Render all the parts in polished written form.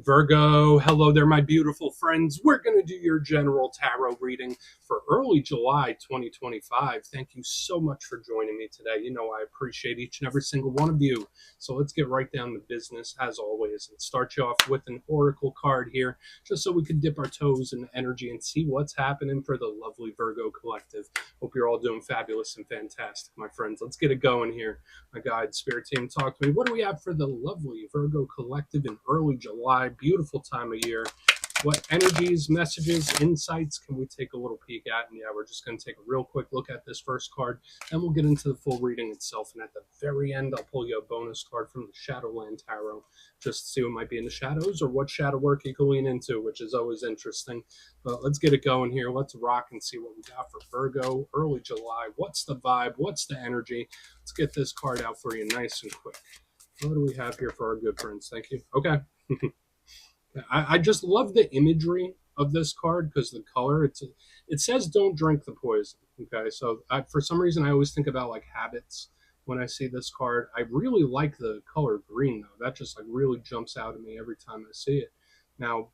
Virgo, hello there, my beautiful friends. We're going to do your general tarot reading for early July 2025. Thank you so much for joining me today. You know, I appreciate each and every single one of you. So let's get right down to business, as always, and start you off with an oracle card here, just so we can dip our toes in energy and see what's happening for the lovely Virgo collective. Hope you're all doing fabulous and fantastic, my friends. Let's get it going here. My guide, spirit team, talk to me. What do we have for the lovely Virgo collective in early July? Beautiful time of year. What energies, messages, insights can we take a little peek at? And yeah, we're just going to take a real quick look at this first card, and we'll get into the full reading itself. And at the very end, I'll pull you a bonus card from the Shadowland Tarot, just to see what might be in the shadows or what shadow work you can lean into, which is always interesting. But let's get it going here. Let's rock and see what we got for Virgo early July. What's the vibe? What's the energy? Let's get this card out for you nice and quick. What do we have here for our good friends? Thank you. Okay. I just love the imagery of this card because the color. It says don't drink the poison. Okay, so for some reason I always think about like habits when I see this card. I really like the color green though. That just like really jumps out at me every time I see it. Now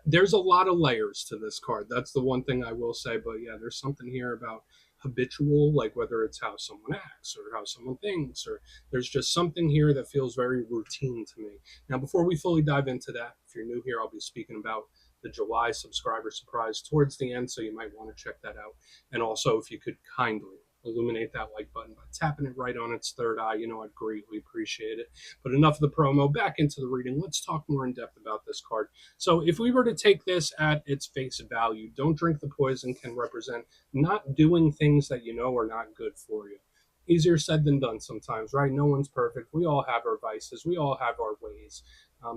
there's a lot of layers to this card. That's the one thing I will say. But yeah, there's something here about habitual, like whether it's how someone acts or how someone thinks, or there's just something here that feels very routine to me. Now, before we fully dive into that, if you're new here, I'll be speaking about the July subscriber surprise towards the end, so you might want to check that out. And also, if you could kindly illuminate that like button by tapping it right on its third eye, I'd greatly appreciate it. But enough of the promo, back into the reading. Let's talk more in depth about this card. So if we were to take this at its face value, don't drink the poison can represent not doing things that you know are not good for you. Easier said than done sometimes, right? No one's perfect. We all have our vices. We all have our ways.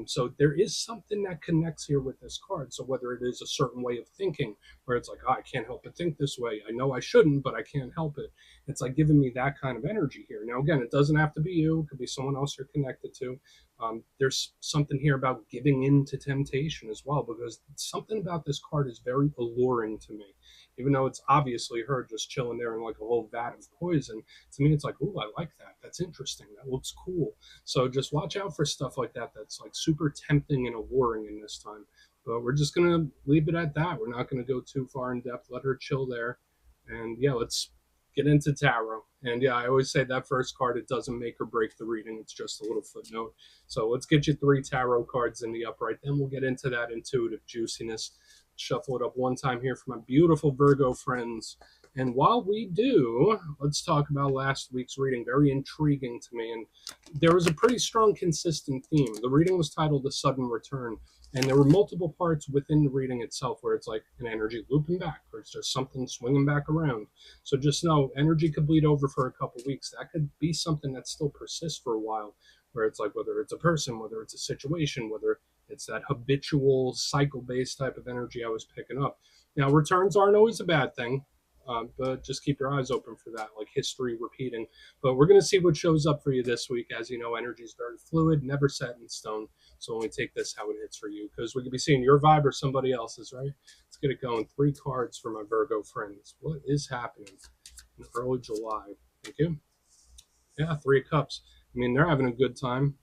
So there is something that connects here with this card. So whether it is a certain way of thinking, where it's like, oh, I can't help but think this way. I know I shouldn't, but I can't help it. It's like giving me that kind of energy here. Now, again, it doesn't have to be you. It could be someone else you're connected to. There's something here about giving in to temptation as well, because something about this card is very alluring to me. Even though it's obviously her just chilling there in like a whole vat of poison, to me it's like, oh, I like that. That's interesting. That looks cool. So just watch out for stuff like that that's like super tempting and alluring in this time. But we're just going to leave it at that. We're not going to go too far in depth. Let her chill there. And yeah, let's get into tarot. And yeah, I always say that first card, it doesn't make or break the reading. It's just a little footnote. So let's get you 3 tarot cards in the upright. Then we'll get into that intuitive juiciness. Shuffle it up one time here for my beautiful Virgo friends. And while we do, let's talk about last week's reading. Very intriguing to me. And there was a pretty strong, consistent theme. The reading was titled The Sudden Return. And there were multiple parts within the reading itself where it's like an energy looping back, or it's just something swinging back around. So just know energy could bleed over for a couple weeks. That could be something that still persists for a while, where it's like whether it's a person, whether it's a situation, whether it's that habitual cycle-based type of energy I was picking up. Now, returns aren't always a bad thing, but just keep your eyes open for that, like history repeating. But we're going to see what shows up for you this week. As you know, energy is very fluid, never set in stone. So only take this how it hits for you, because we could be seeing your vibe or somebody else's, right? Let's get it going. 3 cards for my Virgo friends. What is happening in early July? Thank you. Yeah, 3 of Cups. I mean, they're having a good time.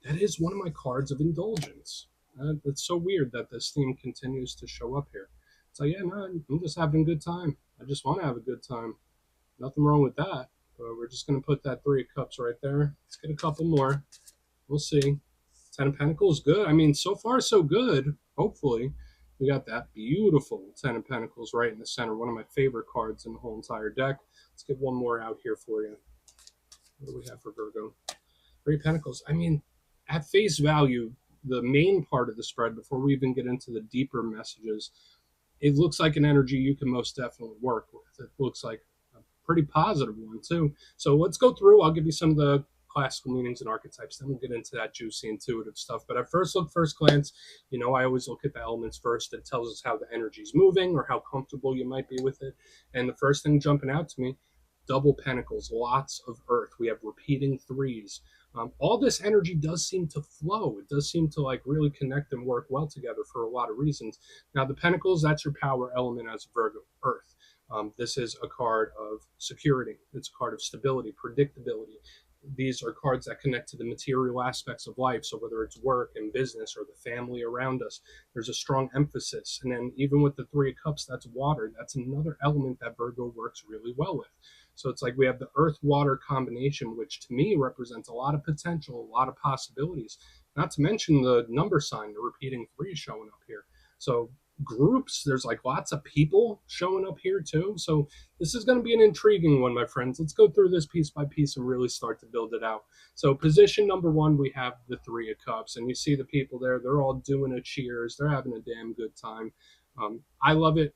That is one of my cards of indulgence. It's so weird that this theme continues to show up here. It's like, yeah, no, I'm just having a good time. I just want to have a good time. Nothing wrong with that. But we're just going to put that 3 of Cups right there. Let's get a couple more. We'll see. 10 of Pentacles, good. I mean, so far, so good. Hopefully. We got that beautiful 10 of Pentacles right in the center. One of my favorite cards in the whole entire deck. Let's get one more out here for you. What do we have for Virgo? 3 of Pentacles. I mean, at face value, the main part of the spread, before we even get into the deeper messages, it looks like an energy you can most definitely work with. It looks like a pretty positive one, too. So let's go through. I'll give you some of the classical meanings and archetypes. Then we'll get into that juicy, intuitive stuff. But at first look, first glance, I always look at the elements first. It tells us how the energy's moving or how comfortable you might be with it. And the first thing jumping out to me, double pentacles, lots of earth. We have repeating threes. All this energy does seem to flow. It does seem to like really connect and work well together for a lot of reasons. Now, the pentacles, that's your power element as Virgo, earth. This is a card of security. It's a card of stability, predictability. These are cards that connect to the material aspects of life. So whether it's work and business or the family around us, there's a strong emphasis. And then even with the Three of Cups, that's water. That's another element that Virgo works really well with. So it's like we have the earth water combination, which to me represents a lot of potential, a lot of possibilities. Not to mention the number sign, the repeating three showing up here. So groups, there's like lots of people showing up here too. So this is going to be an intriguing one, my friends. Let's go through this piece by piece and really start to build it out. So position number one, we have the Three of Cups, and you see the people there. They're all doing a cheers. They're having a damn good time. I love it.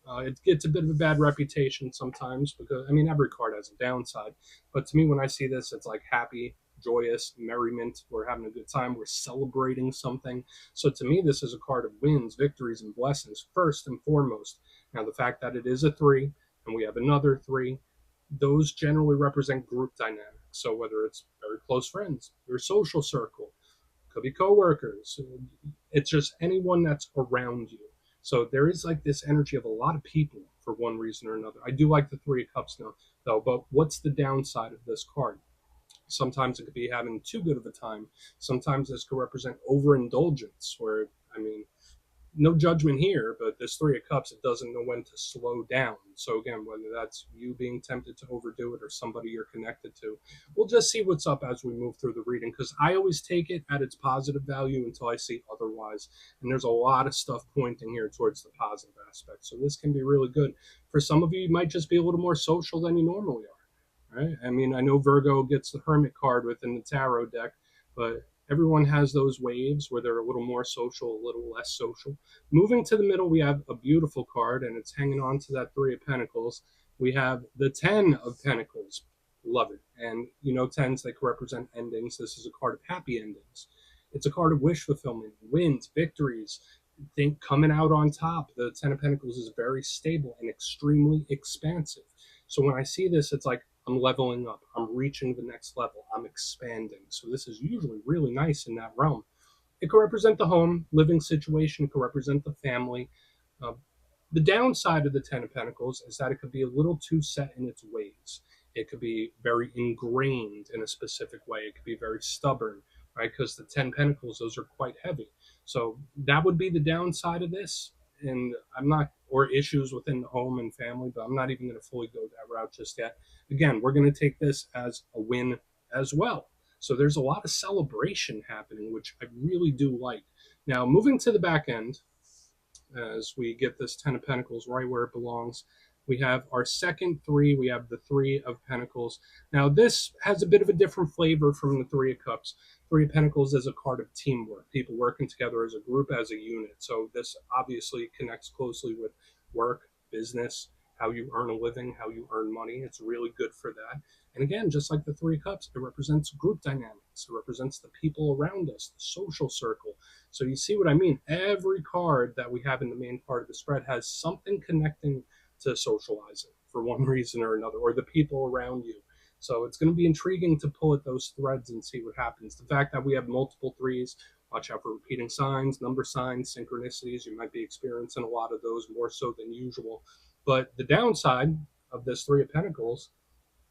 It gets a bit of a bad reputation sometimes because, I mean, every card has a downside. But to me, when I see this, it's like happy, joyous, merriment. We're having a good time. We're celebrating something. So to me, this is a card of wins, victories, and blessings, first and foremost. Now, the fact that it is a three and we have another three, those generally represent group dynamics. So whether it's very close friends, your social circle, could be coworkers, it's just anyone that's around you. So there is like this energy of a lot of people for one reason or another. I do like the Three of Cups now, though, but what's the downside of this card? Sometimes it could be having too good of a time. Sometimes this could represent overindulgence, where, I mean, no judgment here, but this Three of Cups, it doesn't know when to slow down. So again, whether that's you being tempted to overdo it or somebody you're connected to, we'll just see what's up as we move through the reading, because I always take it at its positive value until I see otherwise. And there's a lot of stuff pointing here towards the positive aspect. So this can be really good. For some of you, you might just be a little more social than you normally are. Right? I mean, I know Virgo gets the Hermit card within the tarot deck, but everyone has those waves where they're a little more social, a little less social. Moving to the middle, we have a beautiful card, and it's hanging on to that Three of Pentacles. We have the Ten of Pentacles. Love it. And you know, tens, they can represent endings. This is a card of happy endings. It's a card of wish fulfillment, wins, victories. Think coming out on top. The Ten of Pentacles is very stable and extremely expansive. So when I see this, it's like I'm leveling up. I'm reaching the next level. I'm expanding. So this is usually really nice in that realm. It could represent the home, living situation. It could represent the family. Uh, the downside of the Ten of Pentacles is that it could be a little too set in its ways. It could be very ingrained in a specific way. It could be very stubborn, right? Because the Ten Pentacles, those are quite heavy. So that would be the downside of this. And I'm not, or issues within the home and family, but I'm not even going to fully go that route just yet. Again, we're going to take this as a win as well. So there's a lot of celebration happening, which I really do like. Now, moving to the back end, as we get this Ten of Pentacles right where it belongs, we have our second three. We have the Three of Pentacles. Now, this has a bit of a different flavor from the Three of Cups. Three of Pentacles is a card of teamwork, people working together as a group, as a unit. So this obviously connects closely with work, business, how you earn a living, how you earn money. It's really good for that. And again, just like the Three of Cups, it represents group dynamics. It represents the people around us, the social circle. So you see what I mean? Every card that we have in the main part of the spread has something connecting to socializing for one reason or another, or the people around you. So it's going to be intriguing to pull at those threads and see what happens. The fact that we have multiple threes, watch out for repeating signs, number signs, synchronicities. You might be experiencing a lot of those more so than usual. But the downside of this Three of Pentacles,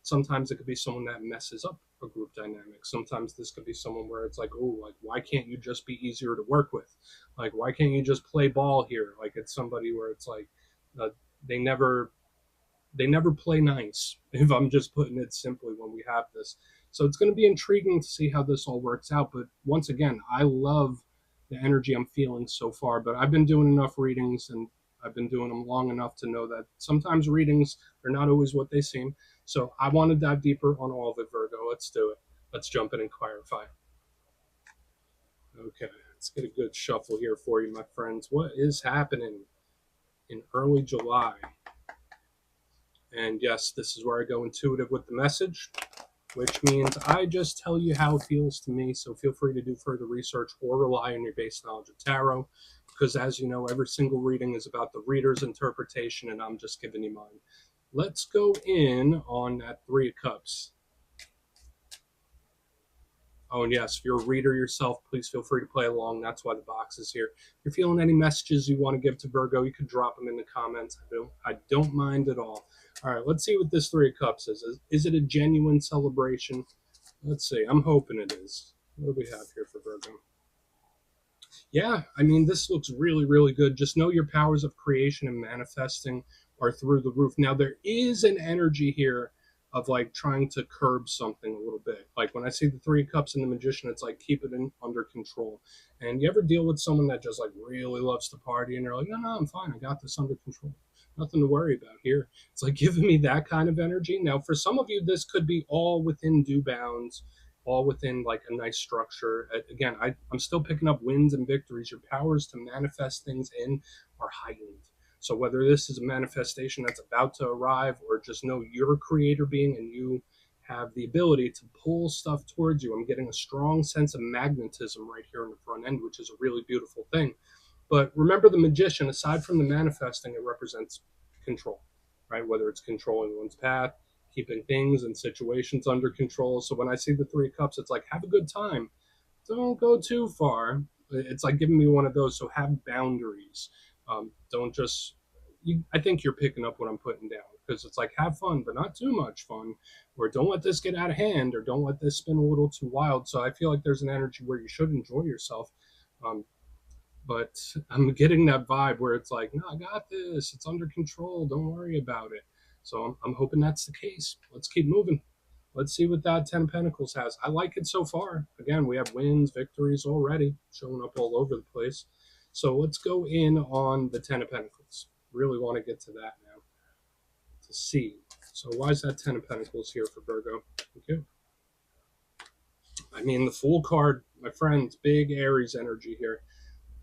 sometimes it could be someone that messes up a group dynamic. Sometimes this could be someone where it's like, oh, like, why can't you just be easier to work with? Like, why can't you just play ball here? Like, it's somebody where it's like, uh, they never play nice, if I'm just putting it simply, when we have this. So it's going to be intriguing to see how this all works out. But once again, I love the energy I'm feeling so far. But I've been doing enough readings, and I've been doing them long enough to know that sometimes readings are not always what they seem. So I want to dive deeper on all of it, Virgo. Let's do it. Let's jump in and clarify. Okay, let's get a good shuffle here for you, my friends. What is happening in early July? And yes, this is where I go intuitive with the message, which means I just tell you how it feels to me. So feel free to do further research or rely on your base knowledge of tarot, because as you know, every single reading is about the reader's interpretation, and I'm just giving you mine. Let's go in on that Three of Cups. Oh, and yes, if you're a reader yourself, please feel free to play along. That's why the box is here. If you're feeling any messages you want to give to Virgo, you can drop them in the comments. I don't mind at all. All right, let's see what this Three of Cups is. Is it a genuine celebration? Let's see. I'm hoping it is. What do we have here for Virgo? Yeah, I mean, this looks really, really good. Just know your powers of creation and manifesting are through the roof. Now, there is an energy here of like trying to curb something a little bit. Like when I see the Three of Cups and the Magician, it's like keep it under control. And you ever deal with someone that just like really loves to party and they're like, no, no, I'm fine. I got this under control. Nothing to worry about here. It's like giving me that kind of energy. Now, for some of you, this could be all within due bounds, all within like a nice structure. Again, I'm still picking up wins and victories. Your powers to manifest things in are heightened. So whether this is a manifestation that's about to arrive or just know you're a creator being and you have the ability to pull stuff towards you, I'm getting a strong sense of magnetism right here in the front end, which is a really beautiful thing. But remember, the Magician, aside from the manifesting, it represents control, right? Whether it's controlling one's path, keeping things and situations under control. So when I see the Three of Cups, it's like, have a good time. Don't go too far. It's like giving me one of those. So have boundaries. Don't just. I think you're picking up what I'm putting down because it's like have fun, but not too much fun, or don't let this get out of hand, or don't let this spin a little too wild. So I feel like there's an energy where you should enjoy yourself, but I'm getting that vibe where it's like, no, I got this. It's under control. Don't worry about it. So I'm hoping that's the case. Let's keep moving. Let's see what that Ten of Pentacles has. I like it so far. Again, we have wins, victories already showing up all over the place. So let's go in on the Ten of Pentacles. Really want to get to that now to see. So why is that Ten of Pentacles here for Virgo? Okay. I mean, the Fool card, my friends, big Aries energy here.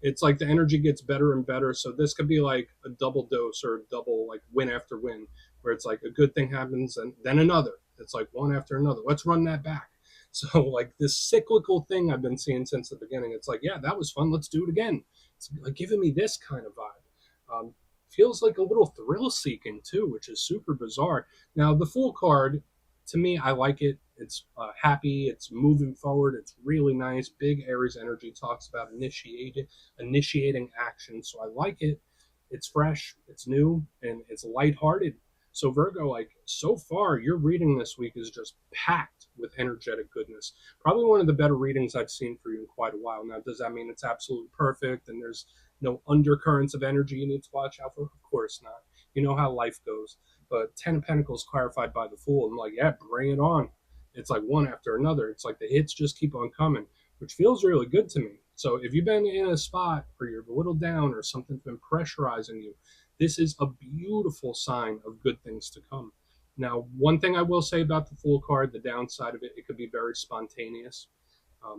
It's like the energy gets better and better. So this could be like a double dose or a double like win after win, where it's like a good thing happens and then another. It's like one after another. Let's run that back. So like this cyclical thing I've been seeing since the beginning. It's like, yeah, that was fun. Let's do it again. It's like giving me this kind of vibe. Feels like a little thrill seeking too, which is super bizarre. Now the Fool card, to me, I like it. It's happy. It's moving forward. It's really nice. Big Aries energy talks about initiating action. So I like it. It's fresh, it's new, and it's lighthearted. So Virgo, like so far, your reading this week is just packed with energetic goodness. Probably one of the better readings I've seen for you in quite a while. Now, does that mean it's absolutely perfect and there's no undercurrents of energy you need to watch out for? Of course not. You know how life goes. But Ten of Pentacles clarified by the Fool. I'm like, yeah, bring it on. It's like one after another. It's like the hits just keep on coming, which feels really good to me. So if you've been in a spot where you're a little down or something's been pressurizing you, this is a beautiful sign of good things to come. Now, one thing I will say about the Fool card, the downside of it, it could be very spontaneous.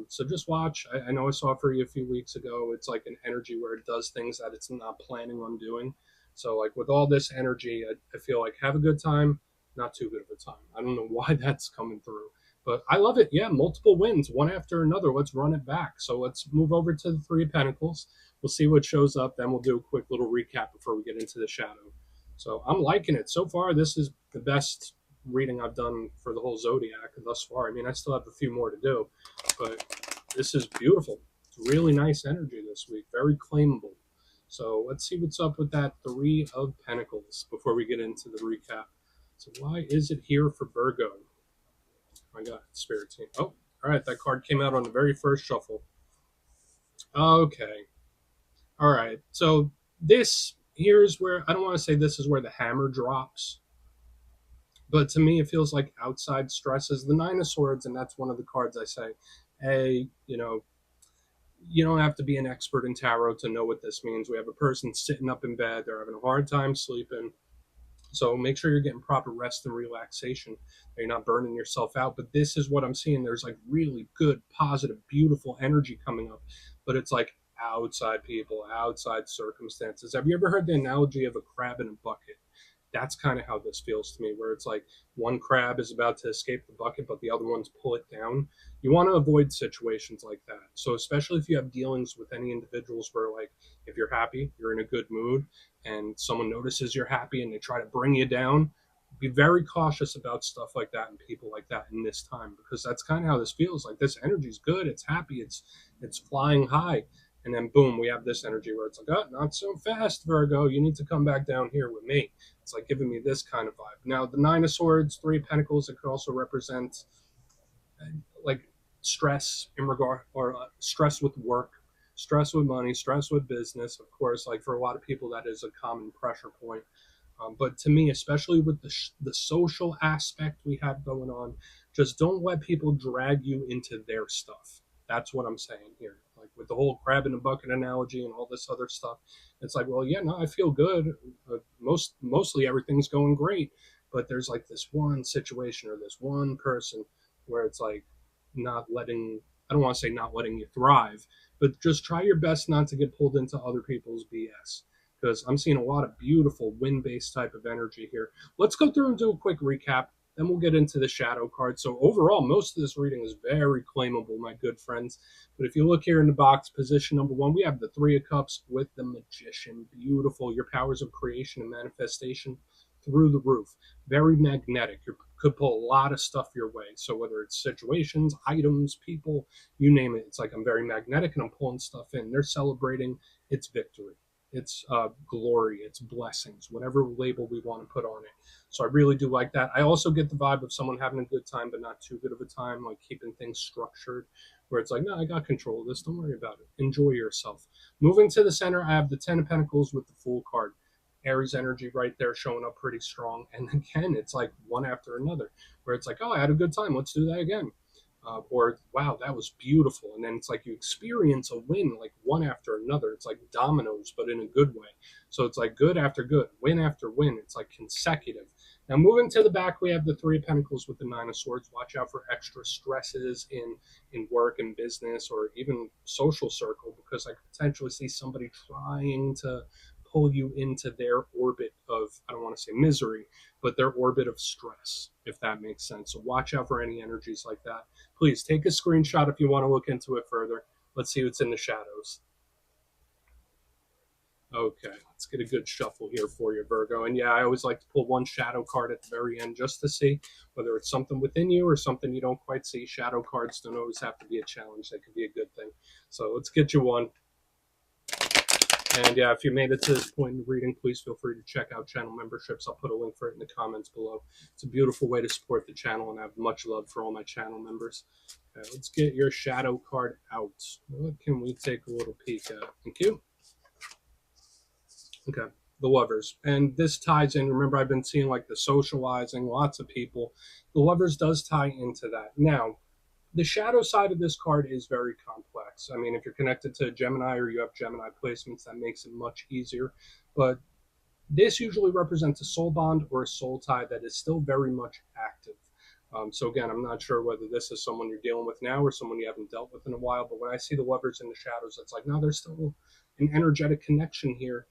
So just watch. I know I saw it for you a few weeks ago. It's like an energy where it does things that it's not planning on doing. So like with all this energy, I feel like have a good time, not too good of a time. I don't know why that's coming through, but I love it. Yeah, multiple wins, one after another. Let's run it back. So let's move over to the Three of Pentacles. We'll see what shows up. Then we'll do a quick little recap before we get into the shadow. So I'm liking it so far. This is the best reading I've done for the whole zodiac thus far. I mean, I still have a few more to do, but this is beautiful. It's really nice energy this week, very claimable. So let's see what's up with that Three of Pentacles before we get into the recap. So why is it here for Virgo? I got Spirit Team. Oh, all right, that card came out on the very first shuffle. Okay, all right. So this here's where I don't want to say this is where the hammer drops, but to me it feels like outside stresses. The Nine of Swords, and that's one of the cards I say, hey, you don't have to be an expert in tarot to know what this means. We have a person sitting up in bed, they're having a hard time sleeping. So make sure you're getting proper rest and relaxation. You're not burning yourself out. But this is what I'm seeing. There's like really good, positive, beautiful energy coming up. But it's like outside people, outside circumstances. Have you ever heard the analogy of a crab in a bucket? That's kind of how this feels to me, where it's like one crab is about to escape the bucket, but the other ones pull it down. You want to avoid situations like that. So, especially if you have dealings with any individuals where, like, if you're happy, you're in a good mood, and someone notices you're happy and they try to bring you down, be very cautious about stuff like that and people like that in this time, because that's kind of how this feels. Like this energy is good, it's happy, it's flying high, and then boom, we have this energy where it's like, oh, not so fast, Virgo. You need to come back down here with me. It's like giving me this kind of vibe. Now, the Nine of Swords, Three of Pentacles, it could also represent like stress in regard, or stress with work, stress with money, stress with business. Of course, like for a lot of people, that is a common pressure point. But to me, especially with the social aspect we have going on, just don't let people drag you into their stuff. That's what I'm saying here. Like with the whole crab in the bucket analogy and all this other stuff, it's like, well, yeah, no, I feel good. Mostly everything's going great, but there's like this one situation or this one person where it's like not letting. I don't want to say not letting you thrive, but just try your best not to get pulled into other people's BS, because I'm seeing a lot of beautiful wind-based type of energy here. Let's go through and do a quick recap, then we'll get into the shadow card. So overall, most of this reading is very claimable, my good friends. But if you look here in the box, position number 1, we have the Three of Cups with the Magician. Beautiful. Your powers of creation and manifestation through the roof. Very magnetic. You could pull a lot of stuff your way. So whether it's situations, items, people, you name it, it's like I'm very magnetic and I'm pulling stuff in. They're celebrating its victory, its glory, its blessings, whatever label we want to put on it. So I really do like that. I also get the vibe of someone having a good time, but not too good of a time, like keeping things structured, where it's like, no, I got control of this. Don't worry about it. Enjoy yourself. Moving to the center, I have the Ten of Pentacles with the Fool card. Aries energy right there showing up pretty strong. And again, it's like one after another, where it's like, oh, I had a good time. Let's do that again. Or wow, that was beautiful. And then it's like you experience a win like one after another. It's like dominoes, but in a good way. So it's like good after good, win after win. It's like consecutive. Now moving to the back, we have the Three of Pentacles with the Nine of Swords. Watch out for extra stresses in work and business, or even social circle, because I could potentially see somebody trying to pull you into their orbit of, I don't want to say misery, but their orbit of stress, if that makes sense. So watch out for any energies like that. Please take a screenshot if you want to look into it further. Let's see what's in the shadows. Okay, let's get a good shuffle here for you, Virgo. And yeah, I always like to pull one shadow card at the very end just to see whether it's something within you or something you don't quite see. Shadow cards don't always have to be a challenge. They could be a good thing. So let's get you one. And yeah, if you made it to this point in the reading, please feel free to check out channel memberships. I'll put a link for it in the comments below. It's a beautiful way to support the channel, and I have much love for all my channel members. Okay, let's get your shadow card out. What can we take a little peek at? Thank you. Okay, the Lovers. And this ties in, remember I've been seeing like the socializing, lots of people. The Lovers does tie into that. Now, the shadow side of this card is very complex. I mean, if you're connected to Gemini or you have Gemini placements, that makes it much easier. But this usually represents a soul bond or a soul tie that is still very much active. So again, I'm not sure whether this is someone you're dealing with now or someone you haven't dealt with in a while. But when I see the Lovers in the shadows, it's like, no, there's still an energetic connection here.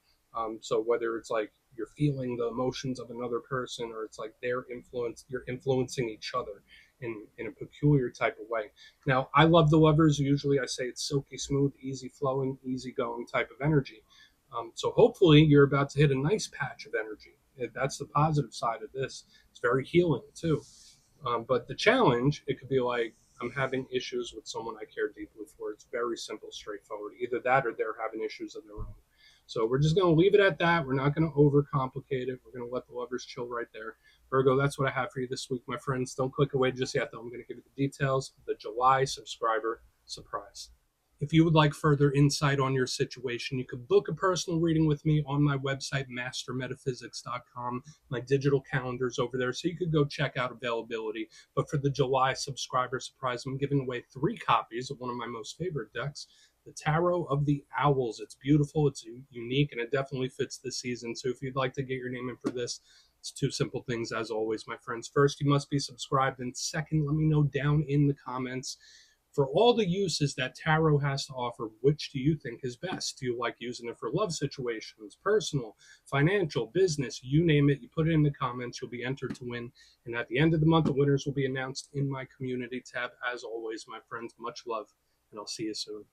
So whether it's like you're feeling the emotions of another person, or it's like their influence, you're influencing each other in a peculiar type of way. Now, I love the Lovers. Usually I say it's silky smooth, easy flowing, easy going type of energy. So hopefully you're about to hit a nice patch of energy. That's the positive side of this. It's very healing too. But the challenge, it could be like, I'm having issues with someone I care deeply for. It's very simple, straightforward. Either that or they're having issues of their own. So we're just going to leave it at that. We're not going to overcomplicate it. We're going to let the Lovers chill right there. Virgo, that's what I have for you this week, my friends. Don't click away just yet, though. I'm going to give you the details of the July subscriber surprise. If you would like further insight on your situation, you could book a personal reading with me on my website, mastermetaphysics.com. My digital calendar's over there, so you could go check out availability. But for the July subscriber surprise, I'm giving away 3 copies of one of my most favorite decks, the Tarot of the Owls. It's beautiful, it's unique, and it definitely fits this season. So if you'd like to get your name in for this, it's 2 simple things, as always, my friends. First, you must be subscribed, and second, let me know down in the comments, for all the uses that tarot has to offer, which do you think is best? Do you like using it for love situations, personal, financial, business, you name it? You put it in the comments, you'll be entered to win. And at the end of the month, the winners will be announced in my community tab. As always, my friends, much love, and I'll see you soon.